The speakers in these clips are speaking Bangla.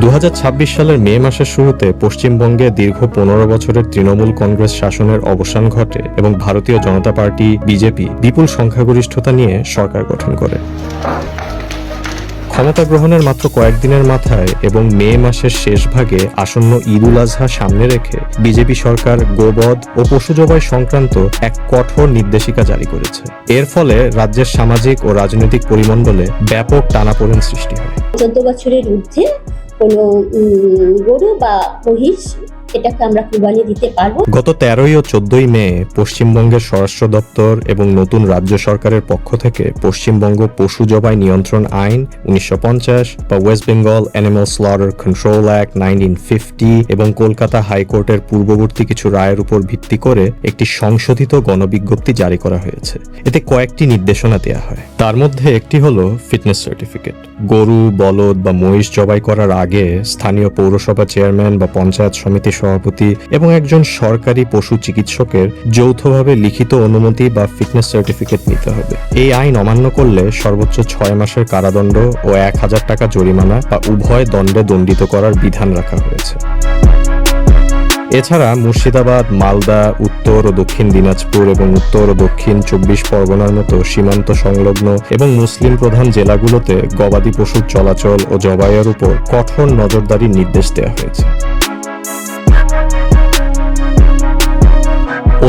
2026 সালের মে মাসের শুরুতে পশ্চিমবঙ্গে দীর্ঘ 15 বছরের তৃণমূল কংগ্রেস শাসনের অবসান ঘটে এবং ভারতীয় জনতা পার্টি বিজেপি বিপুল সংখ্যাগরিষ্ঠতা নিয়ে সরকার গঠন করে। ক্ষমতা গ্রহণের মাত্র কয়েকদিনের মাথায় এবং মে মাসের শেষ ভাগে আসন্ন ঈদ উল আজহা সামনে রেখে বিজেপি সরকার গোবধ ও পশু জবাই সংক্রান্ত এক কঠোর নির্দেশিকা জারি করেছে। এর ফলে রাজ্যের সামাজিক ও রাজনৈতিক পরিমণ্ডলে ব্যাপক টানাপোড়েন সৃষ্টি হয়। 14 বছরের ঊর্ধ্বে কোনো গরু বা মহিষ এটাকে আমরা কুরবানি দিতে পারবো। গত 13 ও 14 মে পশ্চিমবঙ্গের স্বরাষ্ট্র দপ্তর এবং নতুন রাজ্য সরকারের পক্ষ থেকে পশ্চিমবঙ্গ পশু জবাই নিয়ন্ত্রণ আইন 1950 বা West Bengal animal slaughter control act 1950 এবং কলকাতা হাইকোর্টের পূর্ববর্তী কিছু রায়ের উপর ভিত্তি করে একটি সংশোধিত গণবিজ্ঞপ্তি জারি করা হয়েছে। এতে কয়েকটি নির্দেশনা দেওয়া হয়। তার মধ্যে একটি হলো ফিটনেস সার্টিফিকেট। গরু, বলদ বা মহিষ জবাই করার আগে স্থানীয় পৌরসভা চেয়ারম্যান বা পঞ্চায়েত সমিতি সভাপতি এবং একজন সরকারি পশু চিকিৎসকের যৌথভাবে লিখিত অনুমতি বা ফিটনেস সার্টিফিকেট নিতে হবে। এই আইন অমান্য করলে সর্বোচ্চ 6 মাসের কারাদণ্ড ও 1000 টাকা জরিমানা বা উভয় দণ্ডে দণ্ডিত করার বিধান রাখা হয়েছে। এছাড়া মুর্শিদাবাদ, মালদা, উত্তর ও দক্ষিণ দিনাজপুর এবং উত্তর ও দক্ষিণ 24 পরগনার মতো সীমান্ত সংলগ্ন এবং মুসলিম প্রধান জেলাগুলোতে গবাদি পশুর চলাচল ও জবাইয়ের উপর কঠোর নজরদারির নির্দেশ দেওয়া হয়েছে।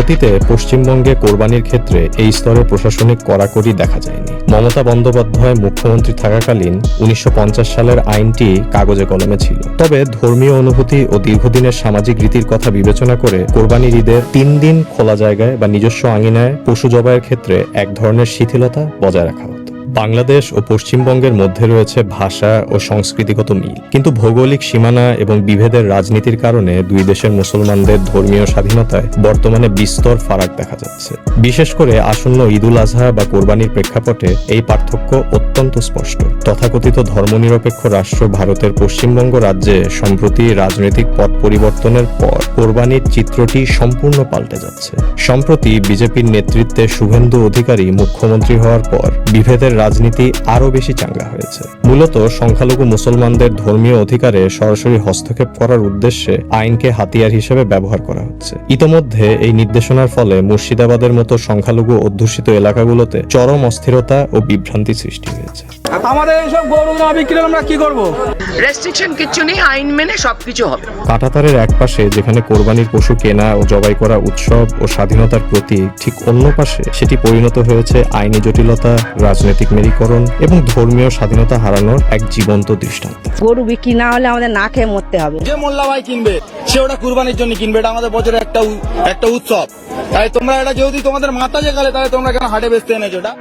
অতীতে পশ্চিমবঙ্গে কোরবানির ক্ষেত্রে এই স্তরে প্রশাসনিক কড়াকড়ি দেখা যায়নি। মমতা বন্দ্যোপাধ্যায় মুখ্যমন্ত্রী থাকাকালীন 1950 সালের আইনটি কাগজে কলমে ছিল। তবে ধর্মীয় অনুভূতি ও দীর্ঘদিনের সামাজিক রীতির কথা বিবেচনা করে কোরবানির ঈদের 3 দিন খোলা জায়গায় বা নিজস্ব আঙিনায় পশু জবাইয়ের ক্ষেত্রে এক ধরনের শিথিলতা বজায় রাখা হতো। বাংলাদেশ ও পশ্চিমবঙ্গের মধ্যে রয়েছে ভাষা ও সংস্কৃতিগত মিল, কিন্তু ভৌগোলিক সীমানা এবং বিভেদের রাজনীতির কারণে দুই দেশের মুসলমানদের ধর্মীয় স্বাধীনতায় বর্তমানে বিস্তর ফারাক দেখা যাচ্ছে। বিশেষ করে আসন্ন ঈদ উল আজহা বা কোরবানির প্রেক্ষাপটে এই পার্থক্য অত্যন্ত স্পষ্ট। তথাকথিত ধর্মনিরপেক্ষ রাষ্ট্র ভারতের পশ্চিমবঙ্গ রাজ্যে সম্প্রতি রাজনৈতিক পট পরিবর্তনের পর কোরবানির চিত্রটি সম্পূর্ণ পাল্টে যাচ্ছে। সম্প্রতি বিজেপির নেতৃত্বে শুভেন্দু অধিকারী মুখ্যমন্ত্রী হওয়ার পর বিভেদের রাজনীতি আরো বেশি চাঙ্গা হয়েছে। মূলত সংখ্যালঘু মুসলমানদের ধর্মীয় অধিকারে সরাসরি হস্তক্ষেপ করার উদ্দেশ্যে আইনকে হাতিয়ার হিসেবে ব্যবহার করা হচ্ছে। ইতোমধ্যে এই নির্দেশনার ফলে মুর্শিদাবাদের মতো সংখ্যালঘু অধ্যুষিত এলাকাগুলোতে চরম অস্থিরতা ও বিভ্রান্তি সৃষ্টি হয়েছে। আমাদের এইসব গরু না বিক্রি আমরা কি করব? রেস্ট্রিকশন কিছু নেই, আইন মেনে সবকিছু হবে। কাঁটাতারের এক পাশে যেখানে কোরবানির পশু কেনা ও জবাই করা উৎসব ও স্বাধীনতার প্রতীক, ঠিক অন্য পাশে সেটি পরিণত হয়েছে আইনি জটিলতা, রাজনৈতিক মেরুকরণ এবং ধর্মীয় স্বাধীনতা হারানোর এক জীবন্ত দৃষ্টান্ত। গরু বিক্রি না হলে আমাদের না খেয়ে মরতে হবে। যে মোল্লা ভাই কিনবে সে ওটা কুরবানির জন্য কিনবে, এটা আমাদের বছরের একটা উৎসব। তাই তোমরা এটা যেহেতু তোমাদের মাথা যে গেলে, তাহলে তোমরা কেন হাটে বেচতে এনেছো এটা?